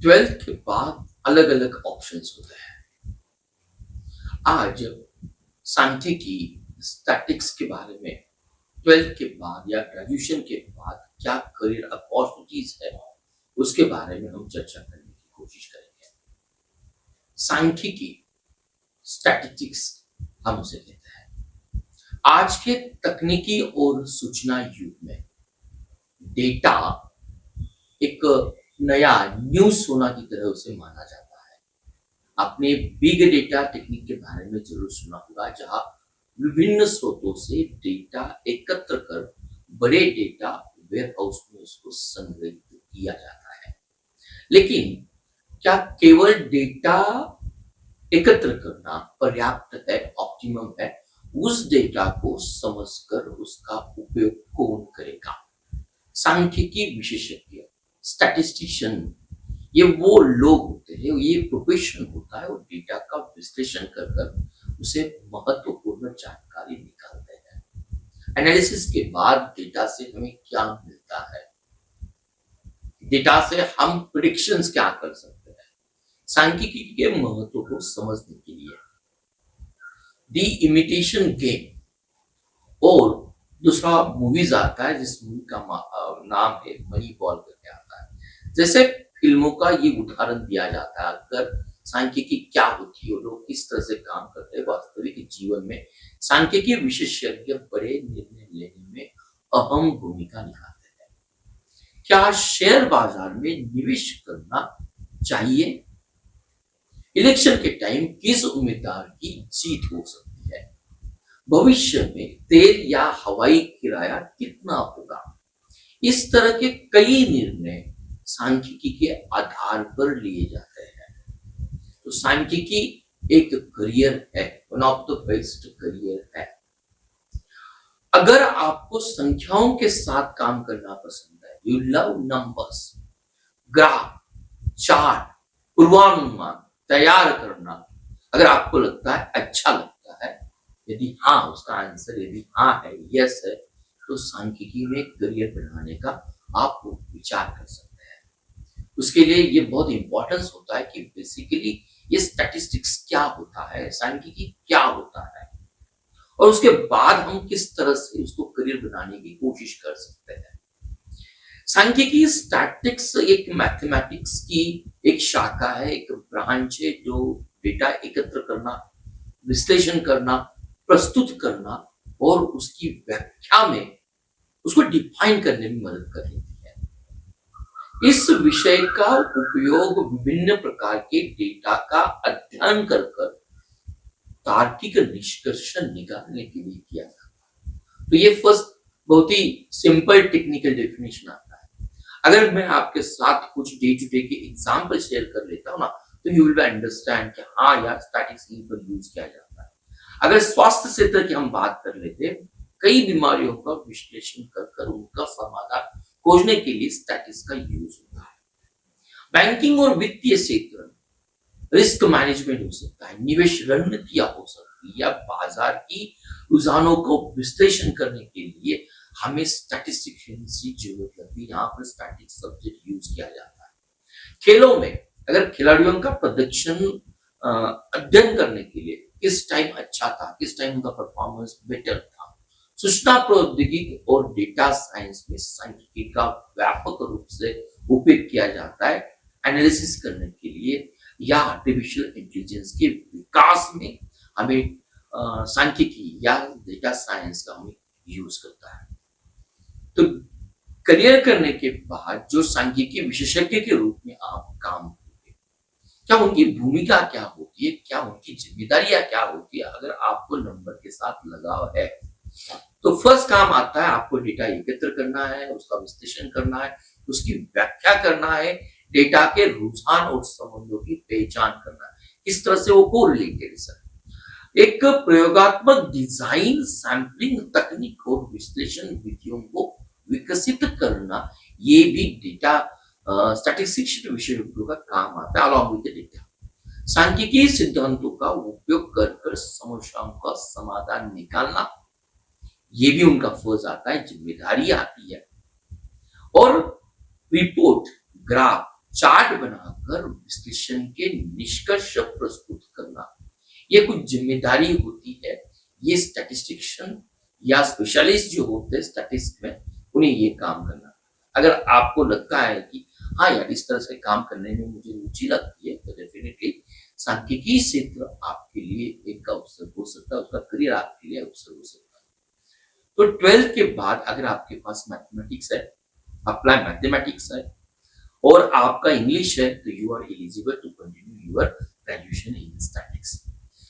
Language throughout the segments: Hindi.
ट्वेल्थ के बाद अलग अलग ऑप्शंस होते हैं। आज सांख्यिकी स्टैटिक्स के बारे में ट्वेल्थ के बाद या ग्रेजुएशन के बाद क्या करियर अपॉर्चुनिटीज है उसके बारे में हम चर्चा करने की कोशिश करेंगे। सांख्यिकी स्टैटिस्टिक्स हम उसे कहते हैं। आज के तकनीकी और सूचना युग में डेटा एक नया न्यू सोना की तरह उसे माना जाता है। आपने बिग डेटा टेक्निक के बारे में जरूर सुना होगा, जहां विभिन्न स्रोतों से डेटा एकत्र कर बड़े डेटा वेयर हाउस में उसको संग्रहित किया जाता है। लेकिन क्या केवल डेटा एकत्र करना पर्याप्त है, ऑप्टिमम है? उस डेटा को समझकर उसका उपयोग कौन करेगा? सांख्यिकी विशेषज्ञ, स्टैटिस्टिशियन, ये वो लोग होते हैं, ये प्रोफेशन होता है और डेटा का विश्लेषण कर उसे महत्वपूर्ण जानकारी निकालते हैं। एनालिसिस के बाद डेटा से हमें क्या मिलता है, डेटा से हम प्रेडिक्शंस क्या कर सकते हैं। सांख्यिकी के महत्व को समझने के लिए दी इमिटेशन गेम और दूसरा मूवीज आता है, जिस मूवी का नाम है मनी बॉल करके आता है। जैसे फिल्मों का ये उदाहरण दिया जाता है, अगर सांख्यिकी क्या होती है और लोग किस तरह से काम करते हैं वास्तविक जीवन में। सांख्यिकी विशेषज्ञ बड़े निर्णय लेने में अहम भूमिका निभाते हैं। क्या शेयर बाजार में निवेश करना चाहिए? इलेक्शन के टाइम किस उम्मीदवार की जीत हो सकती है? भविष्य में तेल या हवाई किराया कितना होगा? इस तरह के कई निर्णय सांख्यिकी के आधार पर लिए जाते हैं। तो सांख्यिकी एक करियर है, one of the best career है। अगर आपको संख्याओं के साथ काम करना पसंद है, you love numbers, graph, chart, पूर्वानुमान तैयार करना, अगर आपको लगता है अच्छा लगता है, यदि हाँ उसका आंसर यदि हाँ है, यस है, तो सांख्यिकी में करियर बनाने का आप विचार कर सकते हैं। उसके लिए ये बहुत इंपॉर्टेंस होता है कि बेसिकली ये स्टैटिस्टिक्स क्या होता है, सांख्यिकी क्या होता है, और उसके बाद हम किस तरह से उसको करियर बनाने की कोशिश कर सकते हैं। सांख्यिकी स्टैटिस्टिक्स एक मैथमेटिक्स की एक शाखा है, एक ब्रांच है, जो डेटा एकत्र करना, विश्लेषण करना, प्रस्तुत करना और उसकी व्याख्या में उसको डिफाइन करने में मदद कर लेती है। इस विषय का उपयोग विभिन्न प्रकार के डेटा का अध्ययन कर तार्किक निष्कर्ष निकालने के लिए किया जाता है। तो ये फर्स्ट बहुत ही सिंपल टेक्निकल डेफिनेशन आता है। अगर मैं आपके साथ कुछ डे टू डे के एग्जांपल शेयर कर लेता हूँ ना, तो यू विल अंडरस्टैंड कि हाँ यार स्टैटिस्टिक्स पर यूज किया जाता है। अगर स्वास्थ्य क्षेत्र की हम बात कर लेते हैं, कई बीमारियों का विश्लेषण कर उनका समाधान खोजने के लिए स्टैटिस्टिक्स का यूज होता है। बैंकिंग और वित्तीय क्षेत्र, रिस्क मैनेजमेंट हो सकता है, निवेश रणनीतियां हो सकती है, या बाजार की रुझानों को विश्लेषण करने के लिए हमें स्टैटिस्टिशियंस की जरूरत लगती है। यहाँ पर स्टैटिस्टिक्स सब्जेक्ट यूज किया जाता है। खेलों में अगर खिलाड़ियों का प्रदर्शन अध्ययन करने के लिए किस टाइम अच्छा था, किस टाइम उनका परफॉर्मेंस बेटर था, सूचना प्रौद्योगिकी और डेटा साइंस में सांख्यिकी का व्यापक रूप से उपयोग किया जाता है एनालिसिस करने के लिए, या आर्टिफिशियल इंटेलिजेंस के विकास में हमें सांख्यिकी या डेटा साइंस का हमें यूज करता है। तो करियर करने के बाद जो सांख्यिकी विशेषज्ञ के रूप में आप काम करेंगे, क्या उनकी भूमिका क्या होती है, क्या उनकी जिम्मेदारियां क्या होती है? अगर आपको नंबर के साथ लगाव है, तो फर्स्ट काम आता है आपको डेटा एकत्र करना है, उसका विश्लेषण करना है, उसकी व्याख्या करना है, डेटा के रुझान और संबंधों की पहचान करना है, किस तरह से वो कोरिलेटेड है। एक प्रयोगात्मक डिजाइन, सैंपलिंग तकनीक और विश्लेषण विधियों को विकसित करना, ये भी डेटा स्टैटिस्टिक्स विशेषज्ञों का काम आता है अलॉन्ग विद डेटा। सांख्यिकी सिद्धांतों का उपयोग कर समस्याओं का समाधान निकालना, ये भी उनका फर्ज आता है, जिम्मेदारी आती है। और रिपोर्ट, ग्राफ, चार्ट बनाकर विश्लेषण के निष्कर्ष प्रस्तुत करना, ये कुछ जिम्मेदारी होती है। ये स्टैटिस्टिशियन या स्पेशलिस्ट जो होते हैं स्टैटिस्टिक्स में, उन्हें ये काम करना। अगर आपको लगता है कि हाँ यार, इस तरह से काम करने में मुझे रुचि लगती है, तो डेफिनेटली सांख्यिकी क्षेत्र आपके लिए एक अवसर हो सकता है, उसका करियर आपके लिए अवसर हो सकता है। तो 12th के बाद अगर आपके पास मैथमेटिक्स है, अप्लाई मैथमेटिक्स है, और आपका इंग्लिश है, तो you are eligible to continue your graduation in statistics.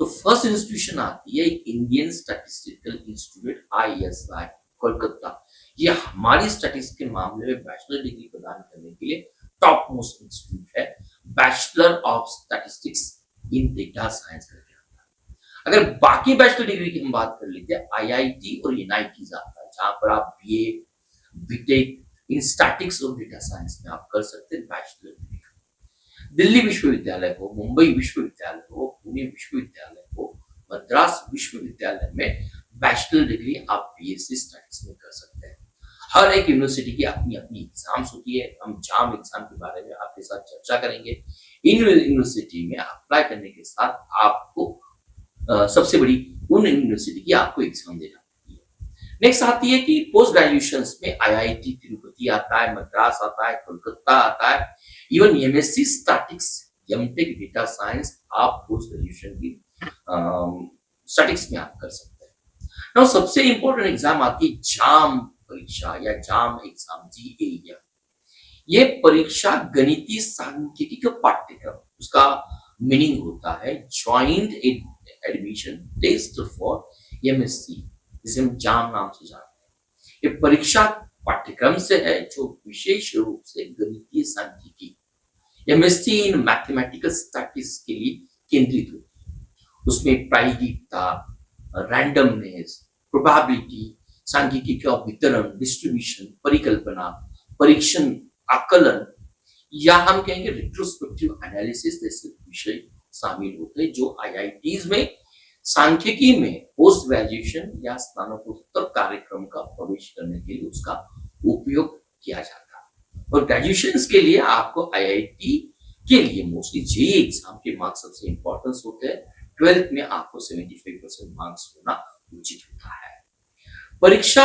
तो फर्स्ट इंस्टीट्यूशन आती है Indian statistical institute ISI Kolkata. ये हमारी स्टैटिस्टिक्स के मामले में बैचलर डिग्री प्रदान करने के लिए टॉप मोस्ट इंस्टीट्यूट है। Bachelor of statistics in data science करके आता है। अगर बाकी बैचलर डिग्री की हम बात कर लेते हैं, IIT और NIT आता है, जहां पर आप BA BTech इन स्टैटिक्स और डेटा साइंस में आप कर सकते हैं बैचलर डिग्री। दिल्ली विश्वविद्यालय हो, मुंबई विश्वविद्यालय हो, पुणे विश्वविद्यालय हो, मद्रास विश्वविद्यालय में बैचलर डिग्री आप BSc स्टैटिक्स में कर सकते हैं। हर एक यूनिवर्सिटी की अपनी अपनी एग्जाम्स होती है। हम जाम एग्जाम के बारे में आपके साथ चर्चा करेंगे। इन यूनिवर्सिटी में अप्लाई करने के साथ आपको सबसे बड़ी उन यूनिवर्सिटी की आपको एग्जाम देना पड़ती है। नेक्स्ट आती है कि पोस्ट ग्रेजुएशन में IIT तिरुपति आता है, मद्रास आता है, कोलकाता आता है, even MSc statics, MTech data science आप पोस्ट ग्रेजुएशन की स्टैटिक्स में आप कर सकते हैं। नाउ सबसे इंपॉर्टेंट एग्जाम आती है जाम परीक्षा या जाम एग्जाम, GAM। ये परीक्षा गणितीय सांख्यिकी का पाठ्यक्रम, उसका मीनिंग होता है joint admission test for MSc, जिसे हम जाम नाम से जानते हैं। ये परीक्षा पाठ्यक्रम से है जो विशेष रूप से गणितीय सांख्यिकी MSc इन मैथमेटिकल स्टैटिस्टिक्स के लिए केंद्रित होती है। उसमें प्रायिकता, रैंडमनेस, प्रोबेबिलिटी, सांख्यिकी का वितरण, डिस्ट्रीब्यूशन, परिकल्पना, परीक्षण, आकलन, या हम कहेंगे रिट्रोस्पेक्टिव एनालिसिस जैसे विषय शामिल होते हैं, जो IITs में सांख्यिकी में पोस्ट ग्रेजुएशन या स्नातकोत्तर कार्यक्रम का प्रवेश करने के लिए उसका उपयोग किया जाता है। और ग्रेजुएशन के लिए आपको IIT के लिए मोस्टली JEE एग्जाम के मार्क्स सबसे इंपॉर्टेंस होते हैं। 12th में आपको 75% मार्क्स होना उचित होता है। परीक्षा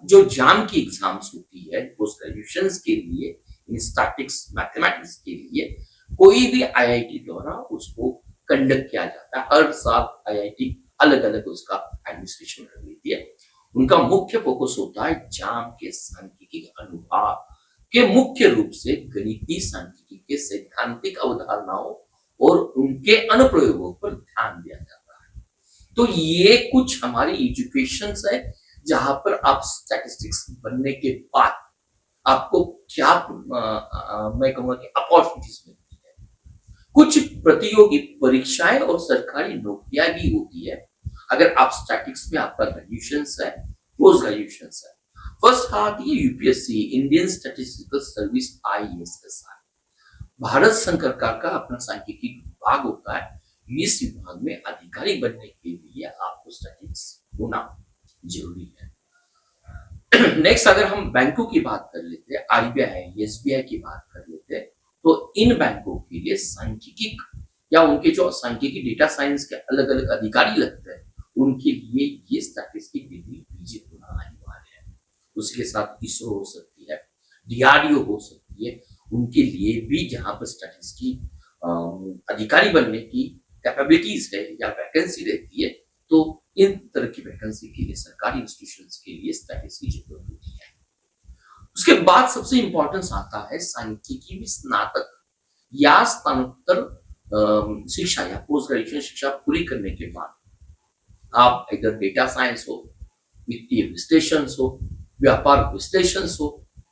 जो जाम की एग्जाम्स होती है पोस्ट ग्रेजुएशन के लिए, इन स्टैटिक्स मैथमेटिक्स के लिए, कोई भी IIT द्वारा उसको कंडक्ट किया जाता है। हर साल IIT अलग अलग उसका एडमिनिस्ट्रेशन कर लेती है। उनका मुख्य फोकस होता है जाम के सांख्यिकी अनुभाग के मुख्य रूप से गणितीय सांख्यिकी के सैद्धांतिक अवधारणाओं और उनके अनुप्रयोगों पर ध्यान दिया जाता है। तो ये कुछ हमारी एजुकेशन है जहां पर आप स्टैटिस्टिक्स बनने के बाद आपको क्या मैं कहूंगा कि अपॉर्चुनिटीज मिलती है। कुछ प्रतियोगी परीक्षाएं और सरकारी नौकरियां भी होती है अगर आप स्टैटिक्स में आपका ग्रेजुएशन है, पोस्ट ग्रेजुएशन है। फर्स्ट आती है UPSC, Indian statistical service, ISSI। Bharat सरकार का अपना सांख्यिकी विभाग होता है। इस विभाग में अधिकारी बनने के लिए आपको स्टैटिस्टिक्स होना जरूरी है। नेक्स्ट अगर हम बैंकों की बात कर लेते हैं, RBI, SBI की बात कर लेते हैं, तो इन बैंकों के लिए सांख्यिकी या उनके जो सांख्यिकी डेटा साइंस के अलग अलग अधिकारी लगते हैं, उनके लिए ये स्टैटिस्टिक्स डिग्री PG होना अनिवार्य है। उसके साथ ISRO हो सकती है, DRDO हो सकती है, उनके लिए भी जहां पर स्टैटिस्टिक्स की अधिकारी बनने की कैपेबिलिटीज है या वैकेंसी रहती है, तो इन तरह की वैकेंसी के लिए सरकारी इंस्टीट्यूशंस के लिए स्टैटिस्टिक्स की जरूरत होती है। उसके बाद सबसे इंपॉर्टेंस आता है सांख्यिकी में स्नातक या स्नातकोत्तर शिक्षा या पोस्ट ग्रेजुएशन शिक्षा पूरी करने के बाद आप इधर डेटा साइंस हो, वित्तीय विश्लेषण हो, व्यापार विश्लेषण हो,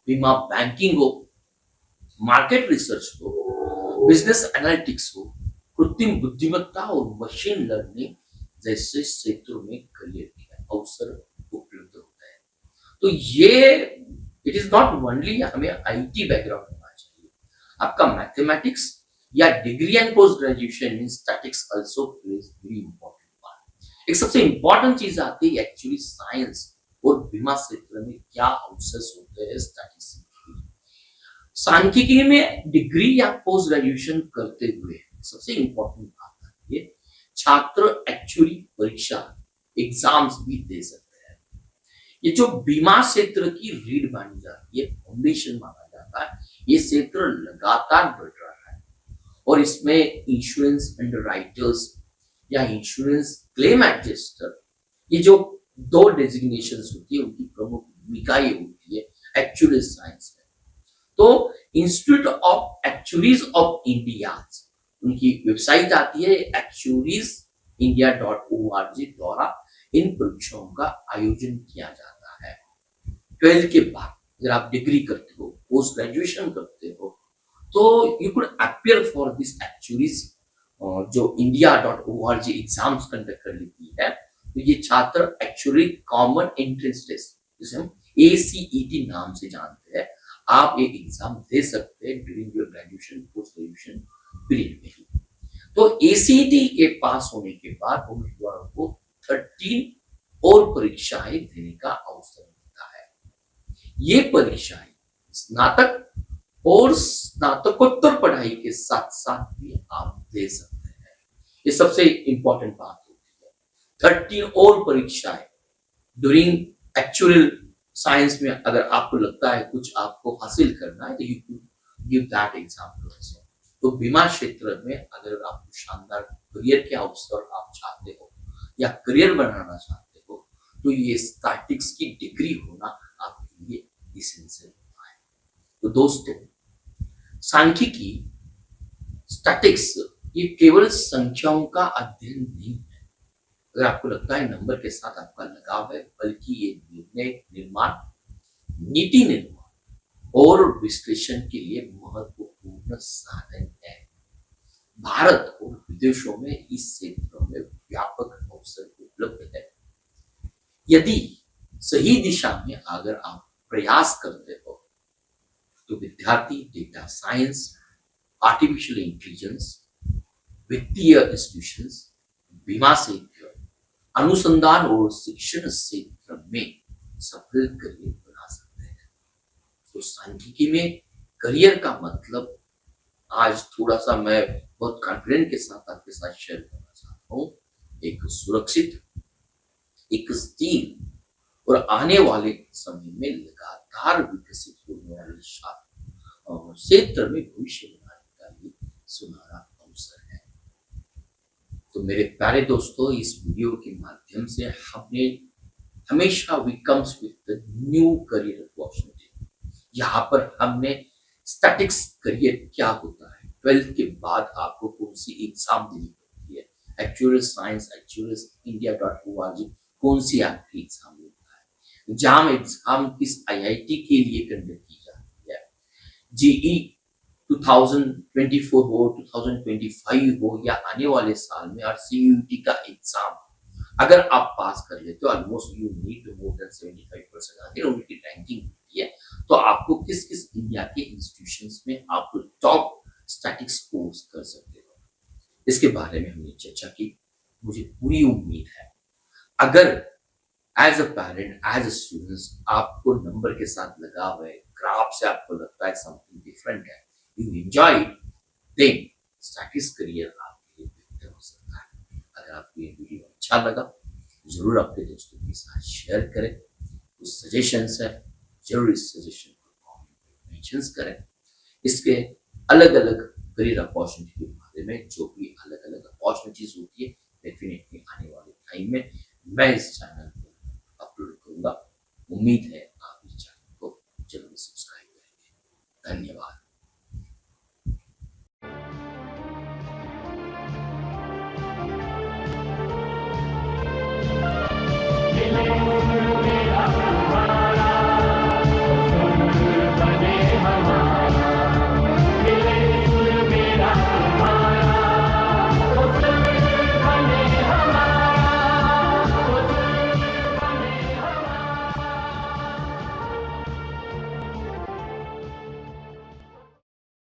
बीमा बैंकिंग हो, मार्केट रिसर्च हो, बिजनेस एनालिटिक्स हो, कृत्रिम बुद्धिमत्ता और मशीन लर्निंग जैसे क्षेत्रों में करियर के अवसर उपलब्ध होता है। तो ये इट इज नॉट ओनली हमें IT बैकग्राउंड होना चाहिए, आपका मैथमेटिक्स या degree and post graduation in statics also plays very important part. एक सबसे इंपॉर्टेंट चीज आती है एक्चुअली साइंस और बीमा क्षेत्र में क्या अवसर होते हैं स्टैटिस्टिक्स के लिए। सांख्यिकी में डिग्री या पोस्ट ग्रेजुएशन करते हुए सबसे इंपॉर्टेंट बात है ये, छात्र एक्चुअली परीक्षा एग्जाम्स भी दे सकते हैं। ये जो बीमा क्षेत्र की रीढ़ मानी जाती है, फाउंडेशन माना जाता है, ये क्षेत्र लगातार बढ़ रहा है और इसमें इंश्योरेंस अंडरराइटर्स या इंश्योरेंस क्लेम एडजस्टर, ये जो दो डेजिग्नेशंस होती है, उनकी प्रमुख भूमिका ये होती है एक्चुअली साइंस में। तो institute of actuaries of India, उनकी वेबसाइट आती है actuariesindia.org द्वारा इन परीक्षाओं का आयोजन किया जाता है। 12 के बाद अगर आप डिग्री करते हो, पोस्ट ग्रेजुएशन करते हो, तो you could appear for this actuaries जो india.org एग्जाम्स कंडक्ट कर लेती है। तो ये छात्र एक्चुअली कॉमन एंट्रेंस टेस्ट, जिसे हम ACET नाम से जानते हैं, आप ये एग्जाम दे सकते हैं during your graduation post graduation period में ही। तो ACET के पास होने के बाद उम्मीदवारों को 13 और परीक्षाएं देने का अवसर मिलता है। ये परीक्षाएं स्नातक और स्नातकोत्तर पढ़ाई के साथ साथ भी आप दे सकते हैं। ये सबसे इंपॉर्टेंट बात होती है। 13 और परीक्षाएं ड्यूरिंग एक्चुअल साइंस में अगर आपको लगता है कुछ आपको हासिल करना है, तो you could give that exam also. तो बीमा क्षेत्र में अगर आपको शानदार करियर के अवसर आप चाहते हो या करियर बनाना चाहते हो, तो ये स्टैटिक्स की डिग्री होना आपके लिए इसेंशियल होता है। तो दोस्तों, सांख्यिकी स्टैटिक्स ये केवल संख्याओं का अध्ययन नहीं है। अगर आपको लगता है नंबर के साथ आपका लगाव है, बल्कि ये निर्णय निर्माण, नीति निर्माण और विश्लेषण के लिए महत्वपूर्ण साधन है। भारत और विदेशों में इस क्षेत्र में व्यापक अवसर उपलब्ध है। यदि सही दिशा में अगर आप प्रयास करते हो, तो विद्यार्थी डेटा साइंस, आर्टिफिशियल इंटेलिजेंस, वित्तीय इंस्टीट्यूशंस, बीमा क्षेत्र, अनुसंधान और शिक्षण क्षेत्र में सफल करियर बना सकते हैं। तो सांख्यिकी में करियर का मतलब आज थोड़ा सा मैं बहुत कॉन्फिडेंट के साथ आपके साथ शेयर करना चाहता हूँ। एक सुरक्षित, एक स्थिर और आने वाले समय में लगातार विकसित होने वाले क्षेत्र में भविष्य बनाने का ये सुनहरा अवसर है। तो मेरे प्यारे दोस्तों, इस वीडियो के माध्यम से हमने हमेशा we comes with new career opportunity. यहाँ पर हमने स्टैटिक्स करियर क्या होता है, 12th के बाद आपको कौन सी एग्जाम देनी पड़ती है, एक्चुअल साइंस actuariesindia.org कौन सी आपकी एग्जाम होता है, जाम एग्जाम किस IIT के लिए कंडक्ट की जाती है, GE 2024 हो, 2025 हो या आने वाले साल में और CUET का एग्जाम अगर आप पास कर लेते हो, almost you need more than 75% आगे उनकी रैंकिंग होती है, तो आपको किस किस इंडिया के इंस्टीट्यूशंस में आप टॉप स्टैटिक्स कोर्स कर सकते हो, इसके बारे में हमने चर्चा की। मुझे पूरी उम्मीद है अगर as a parent, as a student आपको नंबर के साथ लगाव है, ग्राफ से आपको लगता है समथिंग डिफरेंट है, you enjoy it, then statics career आपके लिए बेहतर हो सकता है। अगर आपको ये वीडियो अच्छा लगा, जरूर अपने दोस्तों के साथ शेयर करें। कुछ सजेशंस है, जरूर इस सजेशन को कमेंट में मेंशन करें। इसके अलग अलग करियर अपॉर्चुनिटी के बारे में, जो भी अलग अलग अपॉर्चुनिटीज होती है, डेफिनेटली आने वाले टाइम में मैं इस चैनल पर अपलोड करूंगा। उम्मीद है